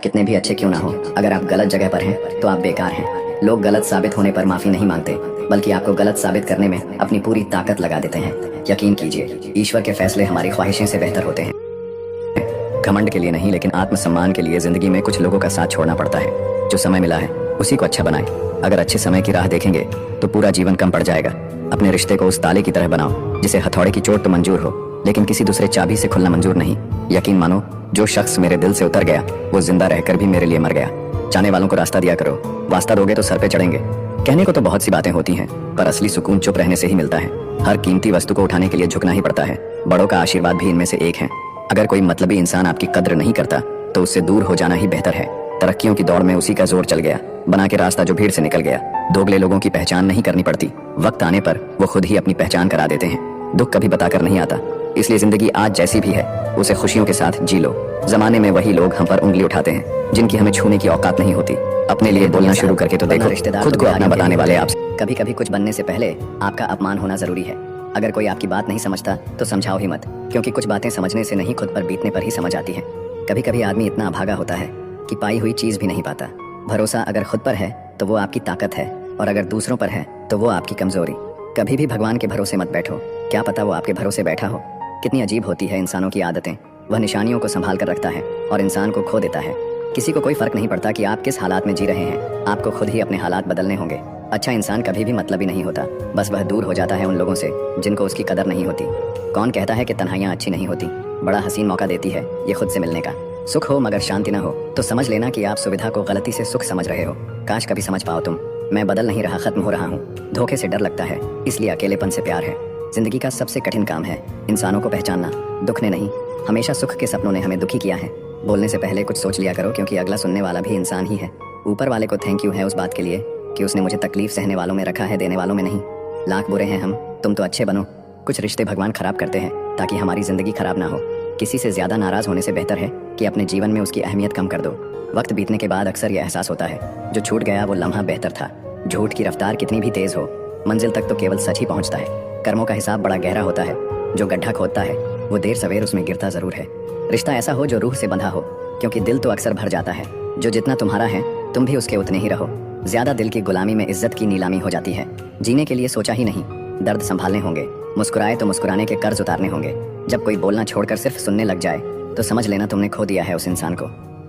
कितने भी अच्छे क्यों ना हो, अगर आप गलत जगह पर हैं तो आप बेकार हैं। लोग गलत साबित होने पर माफी नहीं मांगते, बल्कि आपको गलत साबित करने में अपनी पूरी ताकत लगा देते हैं। यकीन कीजिए, ईश्वर के फैसले हमारी ख्वाहिशें से बेहतर होते हैं। घमंड के लिए नहीं, लेकिन आत्मसम्मान के लिए जिंदगी में कुछ लोगों का साथ छोड़ना पड़ता है। जो समय मिला है उसी को अच्छा बनाए। अगर अच्छे समय की राह देखेंगे तो पूरा जीवन कम पड़ जाएगा। अपने रिश्ते को उस ताले की तरह बनाओ जिसे हथौड़े की चोट तो मंजूर हो, लेकिन किसी दूसरे चाबी से खुलना मंजूर नहीं। यकीन मानो, जो शख्स मेरे दिल से उतर गया वो जिंदा रहकर भी मेरे लिए मर गया। जाने वालों को रास्ता दिया करो, वास्ता दोगे तो सर पे चढ़ेंगे। कहने को तो बहुत सी बातें होती हैं, पर असली सुकून चुप रहने से ही मिलता है। हर कीमती वस्तु को उठाने के लिए झुकना ही पड़ता है। बड़ों का आशीर्वाद भी इनमें से एक है। अगर कोई मतलबी इंसान आपकी कद्र नहीं करता तो उससे दूर हो जाना ही बेहतर है। तरक्कियों की दौड़ में उसी का जोर चल गया, बना के रास्ता जो भीड़ से निकल गया। दोगले लोगों की पहचान नहीं करनी पड़ती, वक्त आने पर वो खुद ही अपनी पहचान करा देते हैं। दुख कभी बताकर नहीं आता, इसलिए जिंदगी आज जैसी भी है उसे खुशियों के साथ जी लो। जमाने में वही लोग हम पर उंगली उठाते हैं जिनकी हमें छूने की औकात नहीं होती। अपने लिए बोलना शुरू करके तो देखो, खुद को अपना बताने वाले आपसे। कभी कभी कुछ बनने से पहले आपका अपमान होना जरूरी है। अगर कोई आपकी बात नहीं समझता तो समझाओ ही मत, क्योंकि कुछ बातें समझने से नहीं, खुद पर बीतने पर ही समझ आती है। कभी कभी आदमी इतना अभागा होता है कि पाई हुई चीज भी नहीं पाता। भरोसा अगर खुद पर है तो वो आपकी ताकत है, और अगर दूसरों पर है तो वो आपकी कमजोरी। कभी भी भगवान के भरोसे मत बैठो, क्या पता वो आपके भरोसे बैठा हो। कितनी अजीब होती है इंसानों की आदतें। वह निशानियों को संभाल कर रखता है और इंसान को खो देता है। किसी को कोई फर्क नहीं पड़ता कि आप किस हालात में जी रहे हैं, आपको खुद ही अपने हालात बदलने होंगे। अच्छा इंसान कभी भी मतलबी नहीं होता, बस वह दूर हो जाता है उन लोगों से जिनको उसकी कदर नहीं होती। कौन कहता है कि तन्हाइयाँ अच्छी नहीं होती? बड़ा हसीन मौका देती है ये खुद से मिलने का। सुख हो मगर शांति न हो तो समझ लेना कि आप सुविधा को गलती से सुख समझ रहे हो। काश कभी समझ पाओ तुम, मैं बदल नहीं रहा, खत्म हो रहा हूँ। धोखे से डर लगता है, इसलिए अकेलेपन से प्यार है। जिंदगी का सबसे कठिन काम है इंसानों को पहचानना, दुख ने नहीं। हमेशा सुख के सपनों ने हमें दुखी किया है। बोलने से पहले कुछ सोच लिया करो, क्योंकि अगला सुनने वाला भी इंसान ही है। ऊपर वाले को थैंक यू है उस बात के लिए कि उसने मुझे तकलीफ सहने वालों में रखा है, देने वालों में नहीं। लाख बुरे हैं हम, तुम तो अच्छे बनो। कुछ रिश्ते भगवान खराब करते हैं ताकि हमारी जिंदगी खराब ना हो। किसी से ज्यादा नाराज होने से बेहतर है कि अपने जीवन में उसकी अहमियत कम कर दो। वक्त बीतने के बाद अक्सर यह एहसास होता है जो छूट गया वो लम्हा बेहतर था। झूठ की रफ्तार कितनी भी तेज हो, मंजिल तक तो केवल सच ही पहुंचता है। कर्मों का हिसाब बड़ा गहरा होता है, जो गड्ढा खोदता है वो देर सवेर उसमें गिरता जरूर है। रिश्ता ऐसा हो जो रूह से बंधा हो, क्योंकि दिल तो अक्सर भर जाता है। जो जितना तुम्हारा है तुम भी उसके उतने ही रहो। ज्यादा दिल की गुलामी में इज्जत की नीलामी हो जाती है। जीने के लिए सोचा ही नहीं, दर्द संभालने होंगे। मुस्कुराए तो मुस्कुराने के कर्ज उतारने होंगे। जब कोई बोलना छोड़कर सिर्फ सुनने लग जाए तो समझ लेना तुमने खो दिया है उस इंसान को।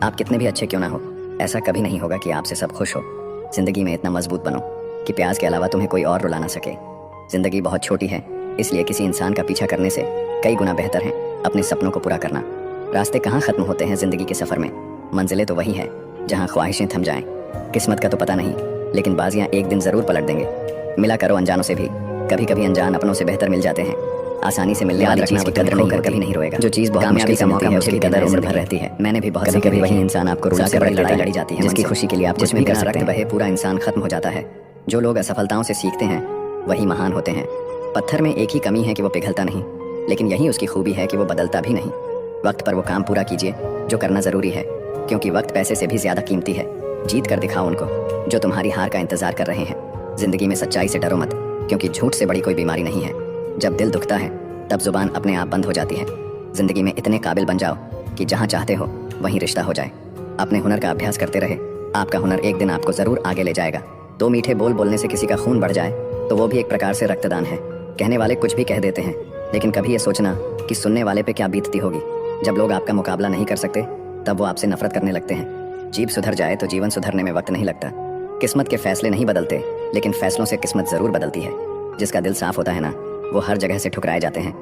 आप कितने भी अच्छे क्यों ना हो, ऐसा कभी नहीं होगा कि आपसे सब खुश हो। जिंदगी में इतना मजबूत बनो कि प्याज के अलावा तुम्हें कोई और रुला ना सके। जिंदगी बहुत छोटी है, इसलिए किसी इंसान का पीछा करने से कई गुना बेहतर है अपने सपनों को पूरा करना। रास्ते कहाँ खत्म होते हैं जिंदगी के सफर में, मंजिलें तो वही है जहाँ ख्वाहिशें थम जाएं। किस्मत का तो पता नहीं, लेकिन बाजियां एक दिन जरूर पलट देंगे। मिला करो अनजानों से भी, कभी कभी अनजान अपनों से बेहतर मिल जाते हैं। आसानी से मिलने वाली चीज की कदर नहीं कभी नहीं रोएगा। जो चीज बहुत मुश्किल से मौका है उसकी कदर उम्र भर रहती है। मैंने भी बहुत कभी वही इंसान आपको रुला से बड़ी लड़ाई लड़ी जाती है, जिसकी खुशी के लिए आप कुछ भी कर सकते हैं। पूरा इंसान खत्म हो जाता है। जो लोग असफलताओं से सीखते हैं वही महान होते हैं। पत्थर में एक ही कमी है कि वो पिघलता नहीं, लेकिन यही उसकी खूबी है कि वो बदलता भी नहीं। वक्त पर वो काम पूरा कीजिए जो करना जरूरी है, क्योंकि वक्त पैसे से भी ज्यादा कीमती है। जीत कर दिखाओ उनको जो तुम्हारी हार का इंतजार कर रहे हैं। जिंदगी में सच्चाई से डरो मत, क्योंकि झूठ से बड़ी कोई बीमारी नहीं है। जब दिल दुखता है तब जुबान अपने आप बंद हो जाती है। जिंदगी में इतने काबिल बन जाओ कि जहाँ चाहते हो वहीं रिश्ता हो जाए। अपने हुनर का अभ्यास करते रहे, आपका हुनर एक दिन आपको जरूर आगे ले जाएगा। दो मीठे बोल बोलने से किसी का खून बढ़ जाए तो वो भी एक प्रकार से रक्तदान है। कहने वाले कुछ भी कह देते हैं, लेकिन कभी ये सोचना कि सुनने वाले पे क्या बीतती होगी। जब लोग आपका मुकाबला नहीं कर सकते तब वो आपसे नफरत करने लगते हैं। जीभ सुधर जाए तो जीवन सुधरने में वक्त नहीं लगता। किस्मत के फैसले नहीं बदलते, लेकिन फैसलों से किस्मत जरूर बदलती है। जिसका दिल साफ होता है ना, वो हर जगह से ठुकराए जाते हैं।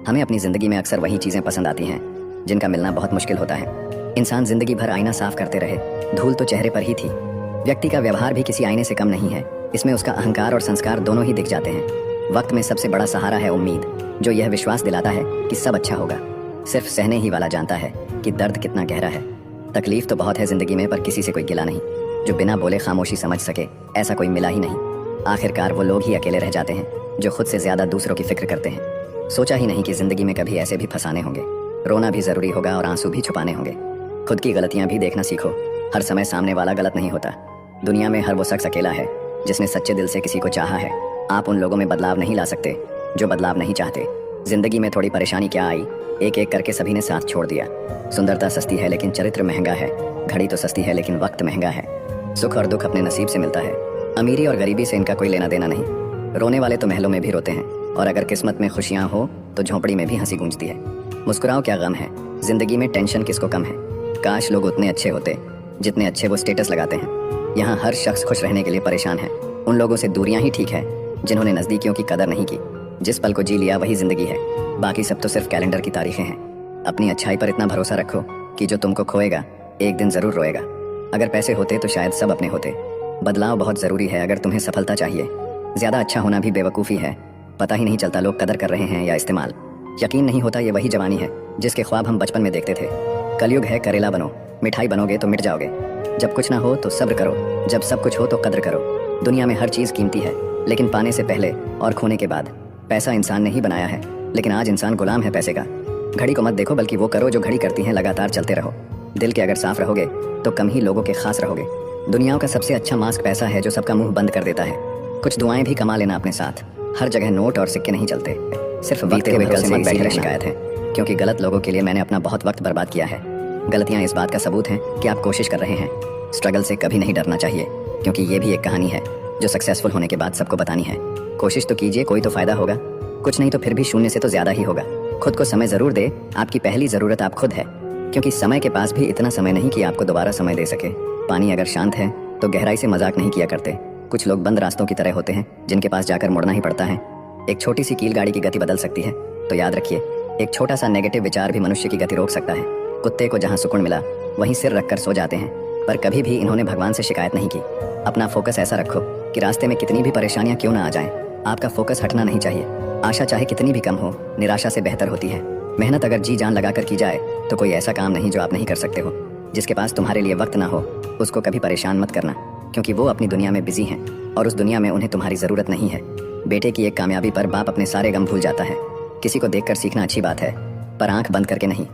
हमें अपनी जिंदगी में अक्सर वही चीजें पसंद आती हैं जिनका मिलना बहुत मुश्किल होता है। इंसान जिंदगी भर आईना साफ करते रहे, धूल तो चेहरे पर ही थी। व्यक्ति का व्यवहार भी किसी आईने से कम नहीं है, इसमें उसका अहंकार और संस्कार दोनों ही दिख जाते हैं। वक्त में सबसे बड़ा सहारा है उम्मीद, जो यह विश्वास दिलाता है कि सब अच्छा होगा। सिर्फ सहने ही वाला जानता है कि दर्द कितना गहरा है। तकलीफ तो बहुत है जिंदगी में, पर किसी से कोई गिला नहीं। जो बिना बोले खामोशी समझ सके ऐसा कोई मिला ही नहीं। आखिरकार वो लोग ही अकेले रह जाते हैं जो खुद से ज्यादा दूसरों की फिक्र करते हैं। सोचा ही नहीं कि जिंदगी में कभी ऐसे भी फंसाने होंगे। रोना भी जरूरी होगा और आंसू भी छुपाने होंगे। खुद की गलतियां भी देखना सीखो, हर समय सामने वाला गलत नहीं होता। दुनिया में हर वो शख्स अकेला है जिसने सच्चे दिल से किसी को चाहा है। आप उन लोगों में बदलाव नहीं ला सकते जो बदलाव नहीं चाहते। जिंदगी में थोड़ी परेशानी क्या आई, एक एक करके सभी ने साथ छोड़ दिया। सुंदरता सस्ती है लेकिन चरित्र महंगा है। घड़ी तो सस्ती है लेकिन वक्त महंगा है। सुख और दुख अपने नसीब से मिलता है। अमीरी और गरीबी से इनका कोई लेना देना नहीं। रोने वाले तो महलों में भी रोते हैं, और अगर किस्मत में खुशियां हो तो झोंपड़ी में भी हंसी गूंजती है। मुस्कुराओ क्या गम है, जिंदगी में टेंशन किसको कम है। काश लोग उतने अच्छे होते जितने अच्छे वो स्टेटस लगाते हैं। यहाँ हर शख्स खुश रहने के लिए परेशान है। उन लोगों से दूरियां ही ठीक है जिन्होंने नजदीकियों की कदर नहीं की। जिस पल को जी लिया वही जिंदगी है, बाकी सब तो सिर्फ कैलेंडर की तारीखें हैं। अपनी अच्छाई पर इतना भरोसा रखो कि जो तुमको खोएगा एक दिन जरूर रोएगा। अगर पैसे होते तो शायद सब अपने होते। बदलाव बहुत जरूरी है अगर तुम्हें सफलता चाहिए। ज्यादा अच्छा होना भी बेवकूफ़ी है। पता ही नहीं चलता लोग कदर कर रहे हैं या इस्तेमाल। यकीन नहीं होता ये वही जवानी है जिसके ख्वाब हम बचपन में देखते थे। कलयुग है करेला बनो, मिठाई बनोगे तो मिट जाओगे। जब कुछ ना हो तो सब्र करो, जब सब कुछ हो तो कदर करो। दुनिया में हर चीज़ कीमती है, लेकिन पाने से पहले और खोने के बाद। पैसा इंसान ने ही बनाया है, लेकिन आज इंसान गुलाम है पैसे का। घड़ी को मत देखो बल्कि वो करो जो घड़ी करती हैं, लगातार चलते रहो। दिल के अगर साफ रहोगे तो कम ही लोगों के खास रहोगे। दुनिया का सबसे अच्छा मास्क पैसा है जो सबका मुंह बंद कर देता है। कुछ दुआएं भी कमा लेना अपने साथ। हर जगह नोट और सिक्के नहीं चलते। सिर्फ बीते हुए कल से मत बैठे शिकायत है, क्योंकि गलत लोगों के लिए मैंने अपना बहुत वक्त बर्बाद किया है। गलतियां इस बात का सबूत हैं कि आप कोशिश कर रहे हैं। स्ट्रगल से कभी नहीं डरना चाहिए, क्योंकि ये भी एक कहानी है जो सक्सेसफुल होने के बाद सबको बतानी है। कोशिश तो कीजिए, कोई तो फायदा होगा। कुछ नहीं तो फिर भी शून्य से तो ज्यादा ही होगा। खुद को समय जरूर दे। आपकी पहली जरूरत आप खुद है, क्योंकि समय के पास भी इतना समय नहीं कि आपको दोबारा समय दे सके। पानी अगर शांत है तो गहराई से मजाक नहीं किया करते। कुछ लोग बंद रास्तों की तरह होते हैं जिनके पास जाकर मुड़ना ही पड़ता है। एक छोटी सी कील गाड़ी की गति बदल सकती है, तो याद रखिए एक छोटा सा नेगेटिव विचार भी मनुष्य की गति रोक सकता है। कुत्ते को जहाँ सुकून मिला वहीं सिर रखकर सो जाते हैं, पर कभी भी इन्होंने भगवान से शिकायत नहीं की। अपना फोकस ऐसा रखो कि रास्ते में कितनी भी परेशानियां क्यों ना आ जाएं, आपका फोकस हटना नहीं चाहिए। आशा चाहे कितनी भी कम हो, निराशा से बेहतर होती है। मेहनत अगर जी जान लगाकर की जाए तो कोई ऐसा काम नहीं जो आप नहीं कर सकते हो। जिसके पास तुम्हारे लिए वक्त ना हो उसको कभी परेशान मत करना, क्योंकि वो अपनी दुनिया में बिजी हैं और उस दुनिया में उन्हें तुम्हारी ज़रूरत नहीं है। बेटे की एक कामयाबी पर बाप अपने सारे गम भूल जाता है। किसी को देखकर सीखना अच्छी बात है, पर आंख बंद करके नहीं।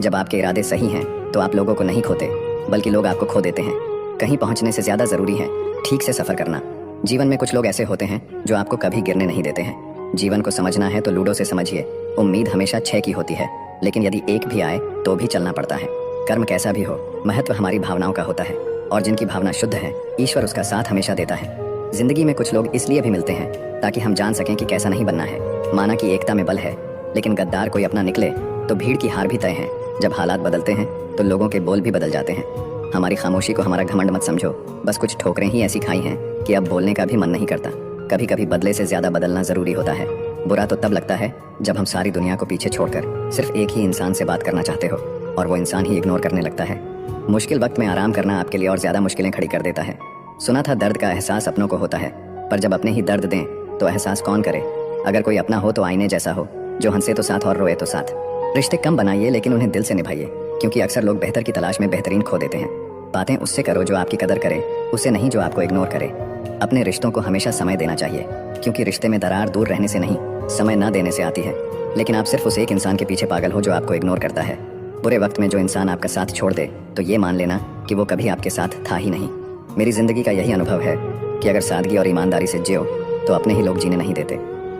जब आपके इरादे सही हैं तो आप लोगों को नहीं खोते, बल्कि लोग आपको खो देते हैं। कहीं पहुंचने से ज़्यादा ज़रूरी है ठीक से सफ़र करना। जीवन में कुछ लोग ऐसे होते हैं जो आपको कभी गिरने नहीं देते हैं। जीवन को समझना है तो लूडो से समझिए। उम्मीद हमेशा 6 की होती है, लेकिन यदि एक भी आए तो भी चलना पड़ता है। कर्म कैसा भी हो, महत्व हमारी भावनाओं का होता है, और जिनकी भावना शुद्ध है ईश्वर उसका साथ हमेशा देता है। जिंदगी में कुछ लोग इसलिए भी मिलते हैं ताकि हम जान सकें कि कैसा नहीं बनना है। माना कि एकता में बल है, लेकिन गद्दार कोई अपना निकले तो भीड़ की हार भी तय है। जब हालात बदलते हैं तो लोगों के बोल भी बदल जाते हैं। हमारी खामोशी को हमारा घमंड मत समझो, बस कुछ ठोकरें ही ऐसी खाई हैं कि अब बोलने का भी मन नहीं करता। कभी कभी बदले से ज्यादा बदलना जरूरी होता है। बुरा तो तब लगता है जब हम सारी दुनिया को पीछे छोड़कर सिर्फ एक ही इंसान से बात करना चाहते हो और वो इंसान ही इग्नोर करने लगता है। मुश्किल वक्त में आराम करना आपके लिए और ज्यादा मुश्किलें खड़ी कर देता है। सुना था दर्द का एहसास अपनों को होता है, पर जब अपने ही दर्द दें तो एहसास कौन करे। अगर कोई अपना हो तो आईने जैसा हो, जो हंसे तो साथ और रोए तो साथ। रिश्ते कम बनाइए लेकिन उन्हें दिल से निभाइए, क्योंकि अक्सर लोग बेहतर की तलाश में बेहतरीन खो देते हैं। बातें उससे करो जो आपकी कदर करे, उससे नहीं जो आपको इग्नोर करे। अपने रिश्तों को हमेशा समय देना चाहिए, क्योंकि रिश्ते में दरार दूर रहने से नहीं, समय न देने से आती है। लेकिन आप सिर्फ उस एक इंसान के पीछे पागल हो जो आपको इग्नोर करता है। बुरे वक्त में जो इंसान आपका साथ छोड़ दे तो ये मान लेना कि वो कभी आपके साथ था ही नहीं। मेरी जिंदगी का यही अनुभव है कि अगर सादगी और ईमानदारी से जियो तो अपने ही लोग जीने नहीं देते।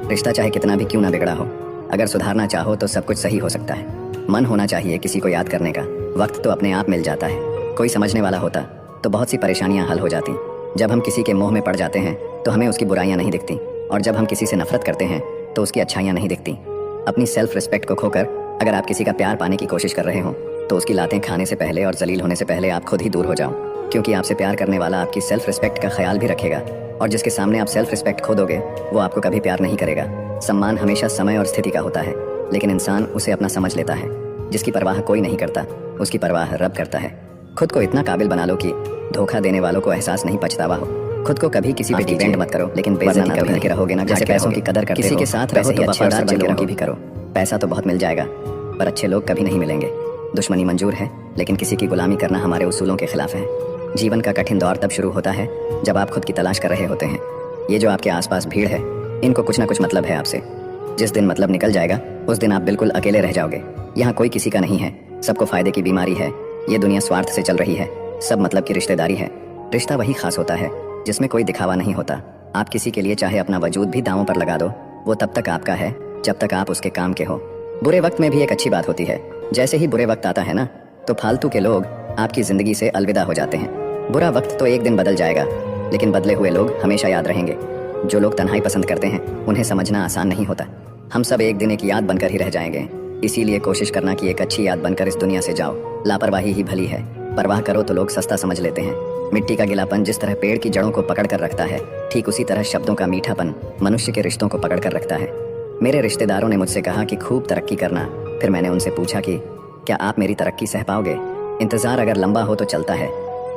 रिश्ता चाहे कितना भी क्यों ना बिगड़ा हो, अगर सुधारना चाहो तो सब कुछ सही हो सकता है। मन होना चाहिए किसी को याद करने का, वक्त तो अपने आप मिल जाता है। कोई समझने वाला होता तो बहुत सी परेशानियां हल हो जाती। जब हम किसी के मोह में पड़ जाते हैं तो हमें उसकी बुराइयां नहीं दिखती, और जब हम किसी से नफरत करते हैं तो उसकी अच्छाइयां नहीं दिखती। अपनी सेल्फ रिस्पेक्ट को खोकर अगर आप किसी का प्यार पाने की कोशिश कर रहे हो तो उसकी लातें खाने से पहले और जलील होने से पहले आप खुद ही दूर हो जाओ, क्योंकि आपसे प्यार करने वाला आपकी सेल्फ रिस्पेक्ट का ख्याल भी रखेगा, और जिसके सामने आप सेल्फ रिस्पेक्ट खो दोगे वो आपको कभी प्यार नहीं करेगा। सम्मान हमेशा समय और स्थिति का होता है, लेकिन इंसान उसे अपना समझ लेता है। जिसकी परवाह कोई नहीं करता, उसकी परवाह रब करता है। खुद को इतना काबिल बना लो कि धोखा देने वालों को एहसास नहीं पछतावा हो। खुद को कभी किसी पे डिपेंड मत करो, लेकिन बेइज्जती कभी करके रहोगे ना। जैसे पैसों की कदर करते किसी के साथ रहो तो वफादार लोगों की भी करो। पैसा तो बहुत मिल जाएगा, पर अच्छे लोग कभी नहीं मिलेंगे। दुश्मनी मंजूर है, लेकिन किसी की गुलामी करना हमारे उसूलों के खिलाफ है। जीवन का कठिन दौर तब शुरू होता है जब आप खुद की तलाश कर रहे होते हैं। ये जो आपके आसपास भीड़ है, इनको कुछ ना कुछ मतलब है आपसे। जिस दिन मतलब निकल जाएगा उस दिन आप बिल्कुल अकेले रह जाओगे। यहाँ कोई किसी का नहीं है, सबको फायदे की बीमारी है। ये दुनिया स्वार्थ से चल रही है, सब मतलब की रिश्तेदारी है। रिश्ता वही खास होता है जिसमें कोई दिखावा नहीं होता। आप किसी के लिए चाहे अपना वजूद भी दांव पर लगा दो, वो तब तक आपका है जब तक आप उसके काम के हो। बुरे वक्त में भी एक अच्छी बात होती है, जैसे ही बुरे वक्त आता है ना तो फालतू के लोग आपकी जिंदगी से अलविदा हो जाते हैं। बुरा वक्त तो एक दिन बदल जाएगा, लेकिन बदले हुए लोग हमेशा याद रहेंगे। जो लोग तन्हाई पसंद करते हैं उन्हें समझना आसान नहीं होता। हम सब एक दिन एक याद बनकर ही रह जाएंगे, इसीलिए कोशिश करना कि एक अच्छी याद बनकर इस दुनिया से जाओ। लापरवाही ही भली है, परवाह करो तो लोग सस्ता समझ लेते हैं। मिट्टी का गिलापन जिस तरह पेड़ की जड़ों को पकड़ कर रखता है, ठीक उसी तरह शब्दों का मीठापन मनुष्य के रिश्तों को पकड़ कर रखता है। मेरे रिश्तेदारों ने मुझसे कहा कि खूब तरक्की करना। फिर मैंने उनसे पूछा कि क्या आप मेरी तरक्की सह पाओगे? इंतजार अगर लंबा हो तो चलता है,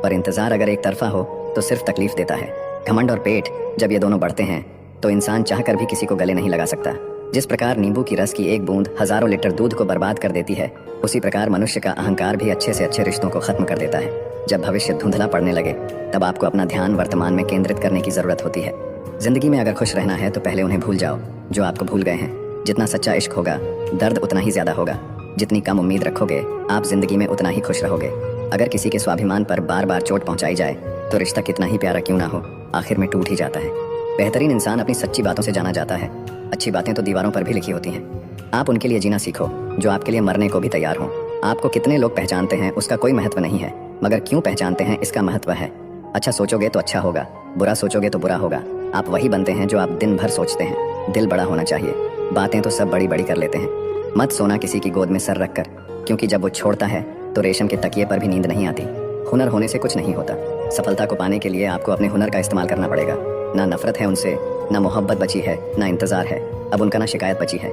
पर इंतजार अगर एक तरफा हो तो सिर्फ तकलीफ देता है। घमंड और पेट जब ये दोनों बढ़ते हैं तो इंसान चाहकर भी किसी को गले नहीं लगा सकता। जिस प्रकार नींबू की रस की एक बूंद हजारों लीटर दूध को बर्बाद कर देती है, उसी प्रकार मनुष्य का अहंकार भी अच्छे से अच्छे रिश्तों को खत्म कर देता है। जब भविष्य धुंधला पड़ने लगे तब आपको अपना ध्यान वर्तमान में केंद्रित करने की जरूरत होती है। जिंदगी में अगर खुश रहना है तो पहले उन्हें भूल जाओ जो आपको भूल गए हैं। जितना सच्चा इश्क होगा, दर्द उतना ही ज्यादा होगा। जितनी कम उम्मीद रखोगे, आप जिंदगी में उतना ही खुश रहोगे। अगर किसी के स्वाभिमान पर बार बार चोट पहुंचाई जाए तो रिश्ता कितना ही प्यारा क्यों ना हो, आखिर में टूट ही जाता है। बेहतरीन इंसान अपनी सच्ची बातों से जाना जाता है। अच्छी बातें तो दीवारों पर भी लिखी होती हैं। आप उनके लिए जीना सीखो जो आपके लिए मरने को भी तैयार हों। आपको कितने लोग पहचानते हैं उसका कोई महत्व नहीं है, मगर क्यों पहचानते हैं इसका महत्व है। अच्छा सोचोगे तो अच्छा होगा, बुरा सोचोगे तो बुरा होगा। आप वही बनते हैं जो आप दिन भर सोचते हैं। दिल बड़ा होना चाहिए, बातें तो सब बड़ी बड़ी कर लेते हैं। मत सोना किसी की गोद में सर रखकर, क्योंकि जब वो छोड़ता है तो रेशम के तकिए पर भी नींद नहीं आती। हुनर होने से कुछ नहीं होता। सफलता को पाने के लिए आपको अपने हुनर का इस्तेमाल करना पड़ेगा। ना नफरत है उनसे, ना मोहब्बत बची है, ना इंतजार है, अब उनका ना शिकायत बची है।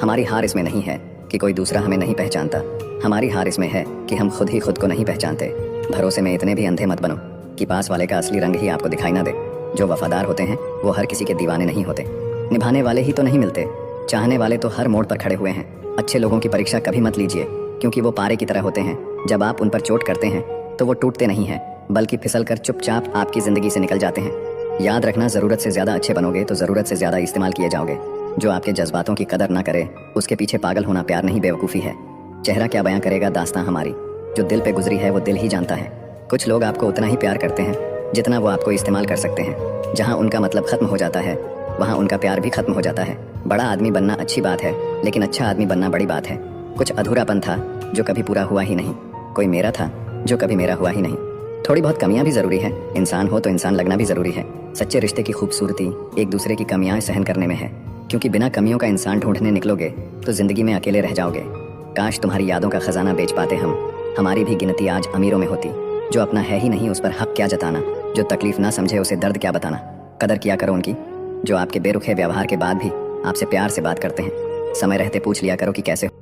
हमारी हार इसमें नहीं है कि कोई दूसरा हमें नहीं पहचानता, हमारी हार इसमें है कि हम खुद ही खुद को नहीं पहचानते। भरोसे में इतने भी अंधे मत बनो कि पास वाले का असली रंग ही आपको दिखाई ना दे। जो वफादार होते हैं वो हर किसी के दीवाने नहीं होते। निभाने वाले ही तो नहीं मिलते, चाहने वाले तो हर मोड़ पर खड़े हुए हैं। अच्छे लोगों की परीक्षा कभी मत लीजिए, क्योंकि वो पारे की तरह होते हैं। जब आप उन पर चोट करते हैं तो वो टूटते नहीं हैं, बल्कि फिसल कर चुपचाप आपकी जिंदगी से निकल जाते हैं। याद रखना, जरूरत से ज्यादा अच्छे बनोगे तो जरूरत से ज्यादा इस्तेमाल किए जाओगे। जो आपके जज्बातों की कदर ना करे उसके पीछे पागल होना प्यार नहीं, बेवकूफ़ी है। चेहरा क्या बयां करेगा दास्तां हमारी, जो दिल पे गुजरी है वो दिल ही जानता है। कुछ लोग आपको उतना ही प्यार करते हैं जितना वो आपको इस्तेमाल कर सकते हैं। जहाँ उनका मतलब खत्म हो जाता है वहाँ उनका प्यार भी खत्म हो जाता है। बड़ा आदमी बनना अच्छी बात है, लेकिन अच्छा आदमी बनना बड़ी बात है। कुछ अधूरापन था जो कभी पूरा हुआ ही नहीं, कोई मेरा था जो कभी मेरा हुआ ही नहीं। थोड़ी बहुत कमियां भी जरूरी है, इंसान हो तो इंसान लगना भी जरूरी है। सच्चे रिश्ते की खूबसूरती एक दूसरे की कमियां सहन करने में है, क्योंकि बिना कमियों का इंसान ढूंढने निकलोगे तो जिंदगी में अकेले रह जाओगे। काश तुम्हारी यादों का खजाना बेच पाते हम, हमारी भी गिनती आज अमीरों में होती। जो अपना है ही नहीं उस पर हक क्या जताना, जो तकलीफ ना समझे उसे दर्द क्या बताना। कदर किया करो उनकी जो आपके बेरुखे व्यवहार के बाद भी आपसे प्यार से बात करते हैं। समय रहते पूछ लिया करो कि कैसे हो।